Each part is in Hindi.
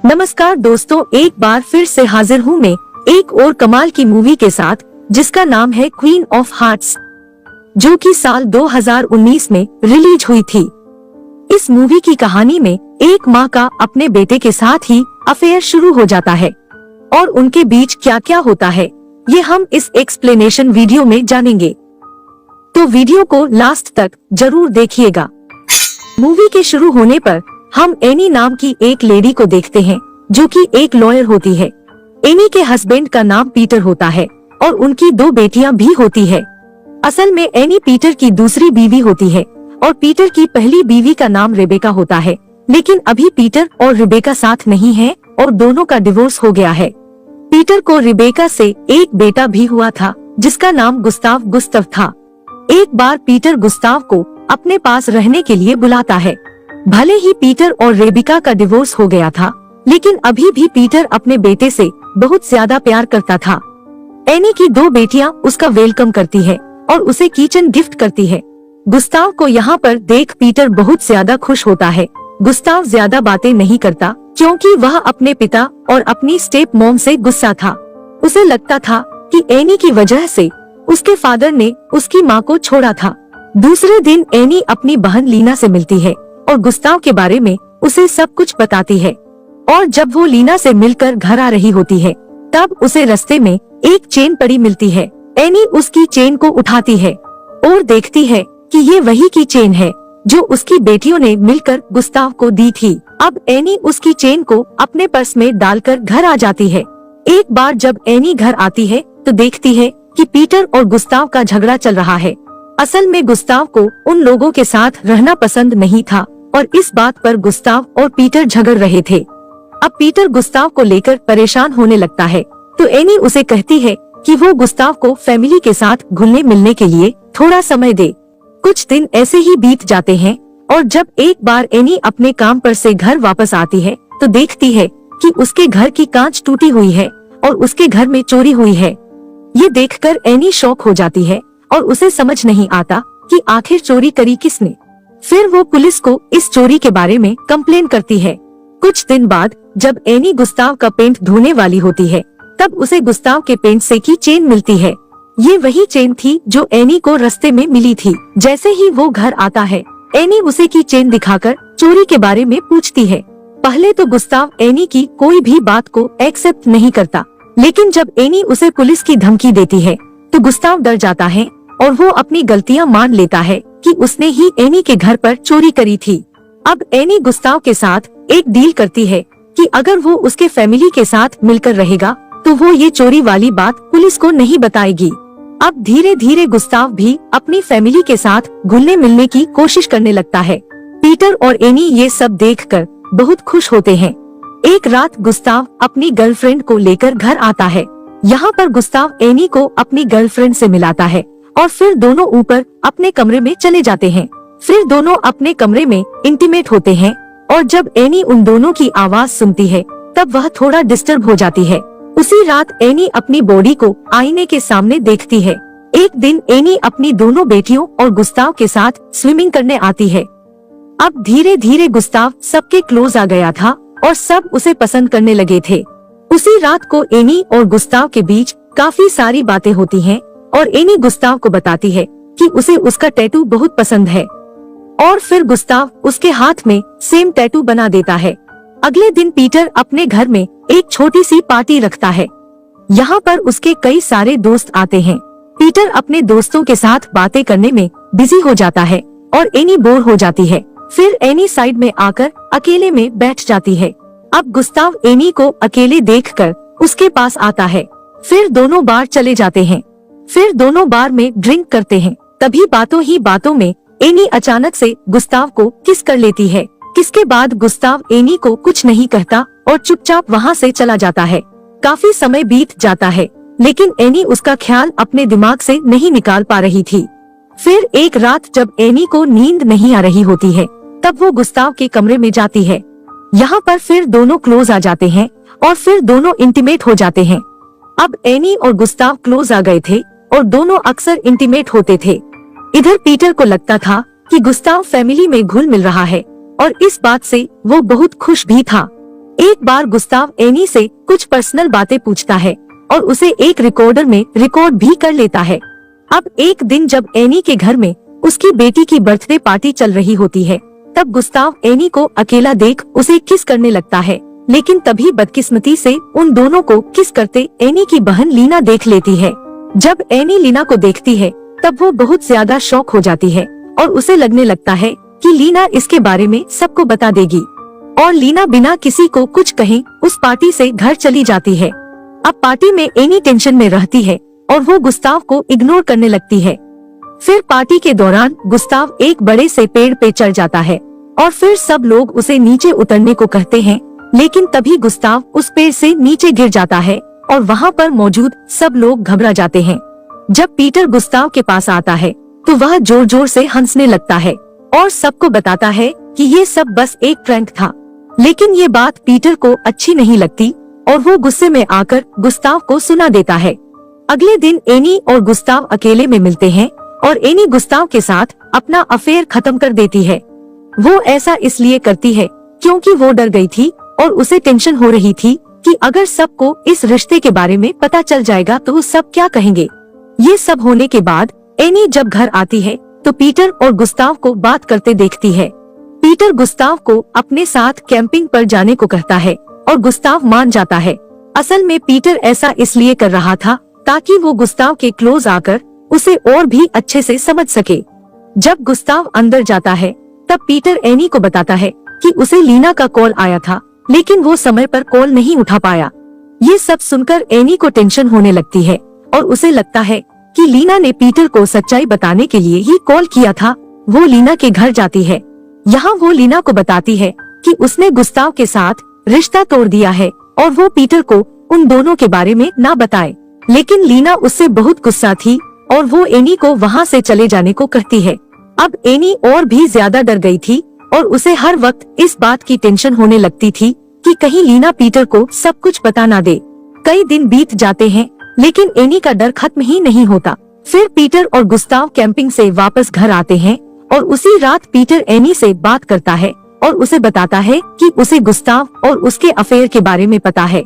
नमस्कार दोस्तों, एक बार फिर से हाजिर हूँ मैं एक और कमाल की मूवी के साथ जिसका नाम है क्वीन ऑफ हार्ट्स, जो कि साल 2019 में रिलीज हुई थी। इस मूवी की कहानी में एक माँ का अपने बेटे के साथ ही अफेयर शुरू हो जाता है और उनके बीच क्या क्या होता है ये हम इस एक्सप्लेनेशन वीडियो में जानेंगे, तो वीडियो को लास्ट तक जरूर देखिएगा। मूवी के शुरू होने पर हम एनी नाम की एक लेडी को देखते हैं जो कि एक लॉयर होती है। एनी के हस्बैंड का नाम पीटर होता है और उनकी 2 बेटियां भी होती है। असल में एनी पीटर की दूसरी बीवी होती है और पीटर की पहली बीवी का नाम रेबेका होता है, लेकिन अभी पीटर और रेबेका साथ नहीं है और दोनों का डिवोर्स हो गया है। पीटर को रेबेका से एक बेटा भी हुआ था जिसका नाम गुस्ताव था। एक बार पीटर गुस्ताव को अपने पास रहने के लिए बुलाता है। भले ही पीटर और रेबिका का डिवोर्स हो गया था, लेकिन अभी भी पीटर अपने बेटे से बहुत ज्यादा प्यार करता था। एनी की 2 बेटियां उसका वेलकम करती है और उसे किचन गिफ्ट करती है। गुस्ताव को यहाँ पर देख पीटर बहुत ज्यादा खुश होता है। गुस्ताव ज्यादा बातें नहीं करता क्योंकि वह अपने पिता और अपनी स्टेप मॉम से गुस्सा था। उसे लगता था कि एनी की वजह से उसके फादर ने उसकी माँ को छोड़ा था। दूसरे दिन एनी अपनी बहन लीना से मिलती है और गुस्ताव के बारे में उसे सब कुछ बताती है। और जब वो लीना से मिलकर घर आ रही होती है तब उसे रास्ते में एक चेन पड़ी मिलती है। एनी उसकी चेन को उठाती है और देखती है कि ये वही की चेन है जो उसकी बेटियों ने मिलकर गुस्ताव को दी थी। अब एनी उसकी चेन को अपने पर्स में डालकर घर आ जाती है। एक बार जब एनी घर आती है तो देखती है कि पीटर और गुस्ताव का झगड़ा चल रहा है। असल में गुस्ताव को उन लोगों के साथ रहना पसंद नहीं था और इस बात पर गुस्ताव और पीटर झगड़ रहे थे। अब पीटर गुस्ताव को लेकर परेशान होने लगता है तो एनी उसे कहती है कि वो गुस्ताव को फैमिली के साथ घुलने मिलने के लिए थोड़ा समय दे। कुछ दिन ऐसे ही बीत जाते हैं और जब एक बार एनी अपने काम पर से घर वापस आती है तो देखती है कि उसके घर की कांच टूटी हुई है और उसके घर में चोरी हुई है। ये देखकर एनी शॉक हो जाती है और उसे समझ नहीं आता कि आखिर चोरी करी किसने। फिर वो पुलिस को इस चोरी के बारे में कंप्लेन करती है। कुछ दिन बाद जब एनी गुस्ताव का पेंट धोने वाली होती है तब उसे गुस्ताव के पेंट से की चेन मिलती है। ये वही चेन थी जो एनी को रास्ते में मिली थी। जैसे ही वो घर आता है एनी उसे की चेन दिखाकर चोरी के बारे में पूछती है। पहले तो गुस्ताव एनी की कोई भी बात को एक्सेप्ट नहीं करता, लेकिन जब एनी उसे पुलिस की धमकी देती है तो गुस्ताव डर जाता है और वो अपनी गलतियां मान लेता है कि उसने ही एनी के घर पर चोरी करी थी। अब एनी गुस्ताव के साथ एक डील करती है कि अगर वो उसके फैमिली के साथ मिलकर रहेगा तो वो ये चोरी वाली बात पुलिस को नहीं बताएगी। अब धीरे धीरे गुस्ताव भी अपनी फैमिली के साथ घुलने मिलने की कोशिश करने लगता है। पीटर और एनी ये सब देखकर बहुत खुश होते हैं। एक रात गुस्ताव अपनी गर्लफ्रेंड को लेकर घर आता है। यहाँ पर गुस्ताव एनी को अपनी गर्लफ्रेंड से मिलाता है और फिर दोनों ऊपर अपने कमरे में चले जाते हैं। फिर दोनों अपने कमरे में इंटीमेट होते हैं और जब एनी उन दोनों की आवाज सुनती है तब वह थोड़ा डिस्टर्ब हो जाती है। उसी रात एनी अपनी बॉडी को आईने के सामने देखती है। एक दिन एनी अपनी दोनों बेटियों और गुस्ताव के साथ स्विमिंग करने आती है। अब धीरे धीरे गुस्ताव सबके क्लोज आ गया था और सब उसे पसंद करने लगे थे। उसी रात को एनी और गुस्ताव के बीच काफी सारी बातें होती हैं और एनी गुस्ताव को बताती है कि उसे उसका टैटू बहुत पसंद है और फिर गुस्ताव उसके हाथ में सेम टैटू बना देता है। अगले दिन पीटर अपने घर में एक छोटी सी पार्टी रखता है। यहाँ पर उसके कई सारे दोस्त आते हैं। पीटर अपने दोस्तों के साथ बातें करने में बिजी हो जाता है और एनी बोर हो जाती है। फिर एनी साइड में आकर अकेले में बैठ जाती है। अब गुस्ताव एनी को अकेले देखकर उसके पास आता है। फिर दोनों बार चले जाते हैं। फिर दोनों बार में ड्रिंक करते हैं। तभी बातों ही बातों में एनी अचानक से गुस्ताव को किस कर लेती है। किसके बाद गुस्ताव एनी को कुछ नहीं कहता और चुपचाप वहाँ से चला जाता है। काफी समय बीत जाता है लेकिन एनी उसका ख्याल अपने दिमाग से नहीं निकाल पा रही थी। फिर एक रात जब एनी को नींद नहीं आ रही होती है तब वो गुस्ताव के कमरे में जाती है। यहाँ पर फिर दोनों क्लोज आ जाते हैं और फिर दोनों इंटीमेट हो जाते हैं। अब एनी और गुस्ताव क्लोज आ गए थे और दोनों अक्सर इंटीमेट होते थे। इधर पीटर को लगता था कि गुस्ताव फैमिली में घुल मिल रहा है और इस बात से वो बहुत खुश भी था। एक बार गुस्ताव एनी से कुछ पर्सनल बातें पूछता है और उसे एक रिकॉर्डर में रिकॉर्ड भी कर लेता है। अब एक दिन जब एनी के घर में उसकी बेटी की बर्थडे पार्टी चल रही होती है, तब गुस्ताव एनी को अकेला देख उसे किस करने लगता है, लेकिन तभी बदकिस्मती से उन दोनों को किस करते एनी की बहन लीना देख लेती है। जब एनी लीना को देखती है तब वो बहुत ज्यादा शॉक हो जाती है और उसे लगने लगता है कि लीना इसके बारे में सबको बता देगी, और लीना बिना किसी को कुछ कहे उस पार्टी से घर चली जाती है। अब पार्टी में एनी टेंशन में रहती है और वो गुस्ताव को इग्नोर करने लगती है। फिर पार्टी के दौरान गुस्ताव एक बड़े से पेड़ पे चढ़ जाता है और फिर सब लोग उसे नीचे उतरने को कहते हैं, लेकिन तभी गुस्ताव उस पेड़ से नीचे गिर जाता है और वहाँ पर मौजूद सब लोग घबरा जाते हैं। जब पीटर गुस्ताव के पास आता है तो वह जोर जोर से हंसने लगता है और सबको बताता है कि ये सब बस एक प्रैंक था। लेकिन ये बात पीटर को अच्छी नहीं लगती और वो गुस्से में आकर गुस्ताव को सुना देता है। अगले दिन एनी और गुस्ताव अकेले में मिलते हैं और एनी गुस्ताव के साथ अपना अफेयर खत्म कर देती है। वो ऐसा इसलिए करती है क्योंकि वो डर गई थी और उसे टेंशन हो रही थी कि अगर सबको इस रिश्ते के बारे में पता चल जाएगा तो सब क्या कहेंगे। ये सब होने के बाद एनी जब घर आती है तो पीटर और गुस्ताव को बात करते देखती है। पीटर गुस्ताव को अपने साथ कैंपिंग पर जाने को कहता है और गुस्ताव मान जाता है। असल में पीटर ऐसा इसलिए कर रहा था ताकि वो गुस्ताव के क्लोज आकर उसे और भी अच्छे से समझ सके। जब गुस्ताव अंदर जाता है तब पीटर एनी को बताता है कि उसे लीना का कॉल आया था, लेकिन वो समय पर कॉल नहीं उठा पाया। ये सब सुनकर एनी को टेंशन होने लगती है और उसे लगता है कि लीना ने पीटर को सच्चाई बताने के लिए ही कॉल किया था। वो लीना के घर जाती है। यहाँ वो लीना को बताती है कि उसने गुस्ताव के साथ रिश्ता तोड़ दिया है और वो पीटर को उन दोनों के बारे में ना बताए। लेकिन लीना उससे बहुत गुस्सा थी और वो एनी को वहाँ से चले जाने को कहती है। अब एनी और भी ज्यादा डर गई थी और उसे हर वक्त इस बात की टेंशन होने लगती थी कि कहीं लीना पीटर को सब कुछ बता ना दे। कई दिन बीत जाते हैं लेकिन एनी का डर खत्म ही नहीं होता। फिर पीटर और गुस्ताव कैंपिंग से वापस घर आते हैं और उसी रात पीटर एनी से बात करता है और उसे बताता है कि उसे गुस्ताव और उसके अफेयर के बारे में पता है।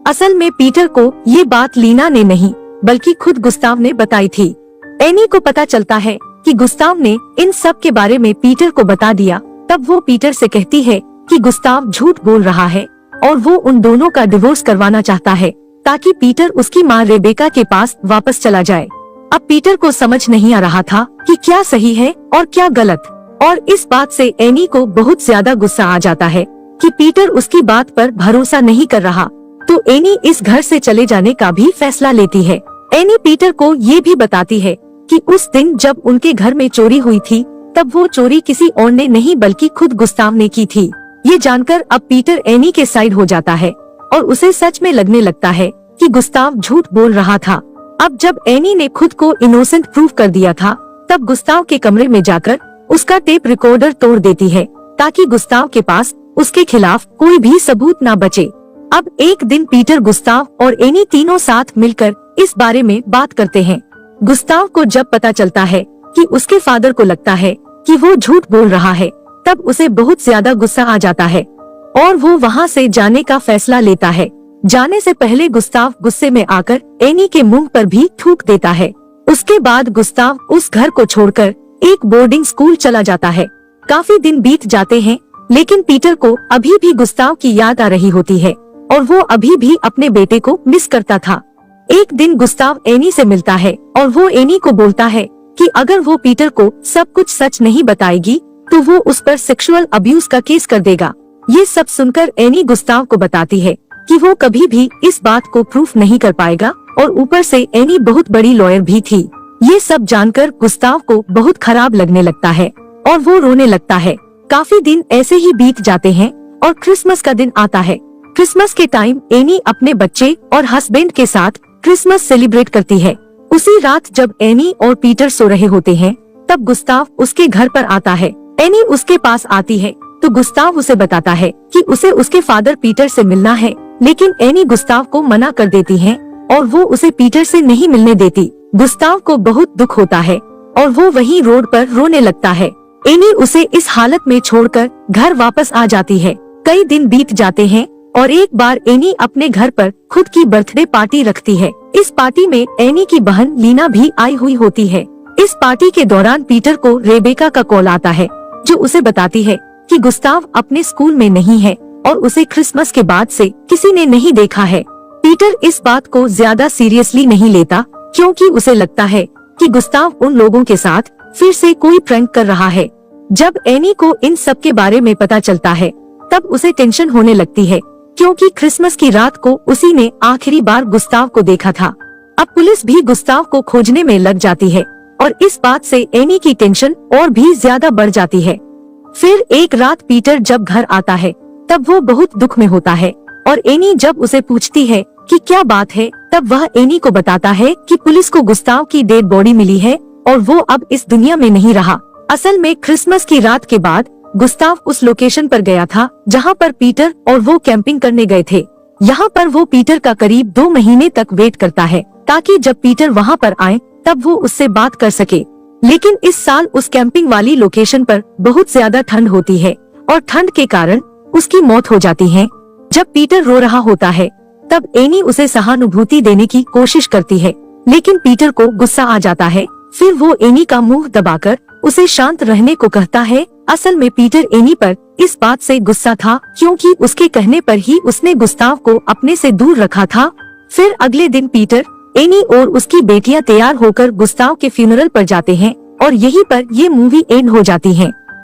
असल में पीटर को ये बात लीना ने नहीं बल्कि खुद गुस्ताव ने बताई थी। एनी को पता चलता है कि गुस्ताव ने इन सब के बारे में पीटर को बता दिया। तब वो पीटर से कहती है कि गुस्ताव झूठ बोल रहा है और वो उन दोनों का डिवोर्स करवाना चाहता है ताकि पीटर उसकी माँ रेबेका के पास वापस चला जाए। अब पीटर को समझ नहीं आ रहा था कि क्या सही है और क्या गलत, और इस बात से एनी को बहुत ज्यादा गुस्सा आ जाता है कि पीटर उसकी बात पर भरोसा नहीं कर रहा। तो एनी इस घर से चले जाने का भी फैसला लेती है। एनी पीटर को ये भी बताती है कि उस दिन जब उनके घर में चोरी हुई थी तब वो चोरी किसी और ने नहीं बल्कि खुद गुस्ताव ने की थी। ये जानकर अब पीटर एनी के साइड हो जाता है और उसे सच में लगने लगता है कि गुस्ताव झूठ बोल रहा था। अब जब एनी ने खुद को इनोसेंट प्रूव कर दिया था तब गुस्ताव के कमरे में जाकर उसका टेप रिकॉर्डर तोड़ देती है ताकि गुस्ताव के पास उसके खिलाफ कोई भी सबूत ना बचे। अब एक दिन पीटर, गुस्ताव और एनी तीनों साथ मिलकर इस बारे में बात करते हैं। गुस्ताव को जब पता चलता है कि उसके फादर को लगता है कि वो झूठ बोल रहा है तब उसे बहुत ज्यादा गुस्सा आ जाता है और वो वहाँ से जाने का फैसला लेता है। जाने से पहले गुस्ताव गुस्से में आकर एनी के मुंह पर भी थूक देता है। उसके बाद गुस्ताव उस घर को छोड़कर एक बोर्डिंग स्कूल चला जाता है। काफी दिन बीत जाते हैं लेकिन पीटर को अभी भी गुस्ताव की याद आ रही होती है और वो अभी भी अपने बेटे को मिस करता था। एक दिन गुस्ताव एनी से मिलता है और वो एनी को बोलता है कि अगर वो पीटर को सब कुछ सच नहीं बताएगी तो वो उस पर सेक्सुअल अब्यूज का केस कर देगा। ये सब सुनकर एनी गुस्ताव को बताती है कि वो कभी भी इस बात को प्रूफ नहीं कर पाएगा और ऊपर से एनी बहुत बड़ी लॉयर भी थी। ये सब जानकर गुस्ताव को बहुत खराब लगने लगता है और वो रोने लगता है। काफी दिन ऐसे ही बीत जाते हैं और क्रिसमस का दिन आता है। क्रिसमस के टाइम एनी अपने बच्चे और हस्बैंड के साथ क्रिसमस सेलिब्रेट करती है। उसी रात जब एनी और पीटर सो रहे होते हैं तब गुस्ताव उसके घर पर आता है। एनी उसके पास आती है तो गुस्ताव उसे बताता है कि उसे उसके फादर पीटर से मिलना है, लेकिन एनी गुस्ताव को मना कर देती है और वो उसे पीटर से नहीं मिलने देती। गुस्ताव को बहुत दुख होता है और वो वहीं रोड पर रोने लगता है। एनी उसे इस हालत में छोड़कर घर वापस आ जाती है। कई दिन बीत जाते हैं और एक बार एनी अपने घर पर खुद की बर्थडे पार्टी रखती है। इस पार्टी में एनी की बहन लीना भी आई हुई होती है। इस पार्टी के दौरान पीटर को रेबेका का कॉल आता है, जो उसे बताती है कि गुस्ताव अपने स्कूल में नहीं है और उसे क्रिसमस के बाद से किसी ने नहीं देखा है। पीटर इस बात को ज्यादा सीरियसली नहीं लेता, क्योंकि उसे लगता है कि गुस्ताव उन लोगों के साथ फिर से कोई प्रैंक कर रहा है। जब एनी को इन सब के बारे में पता चलता है, तब उसे टेंशन होने लगती है, क्योंकि क्रिसमस की रात को उसी ने आखिरी बार गुस्ताव को देखा था। अब पुलिस भी गुस्ताव को खोजने में लग जाती है और इस बात से एनी की टेंशन और भी ज्यादा बढ़ जाती है। फिर एक रात पीटर जब घर आता है, तब वो बहुत दुख में होता है और एनी जब उसे पूछती है कि क्या बात है, तब वह एनी को बताता है कि पुलिस को गुस्ताव की डेड बॉडी मिली है और वो अब इस दुनिया में नहीं रहा। असल में क्रिसमस की रात के बाद गुस्ताव उस लोकेशन पर गया था जहाँ पर पीटर और वो कैंपिंग करने गए थे। यहाँ पर वो पीटर का करीब 2 महीने तक वेट करता है, ताकि जब पीटर वहाँ पर आए तब वो उससे बात कर सके। लेकिन इस साल उस कैंपिंग वाली लोकेशन पर बहुत ज्यादा ठंड होती है और ठंड के कारण उसकी मौत हो जाती है। जब पीटर रो रहा होता है, तब एनी उसे सहानुभूति देने की कोशिश करती है, लेकिन पीटर को गुस्सा आ जाता है। फिर वो एनी का मुंह दबाकर उसे शांत रहने को कहता है। असल में पीटर एनी पर इस बात से गुस्सा था, क्योंकि उसके कहने पर ही उसने गुस्ताव को अपने से दूर रखा था। फिर अगले दिन पीटर, एनी और उसकी बेटियां तैयार होकर गुस्ताव के फ्यूनरल पर जाते हैं और यहीं पर ये मूवी एंड हो जाती है।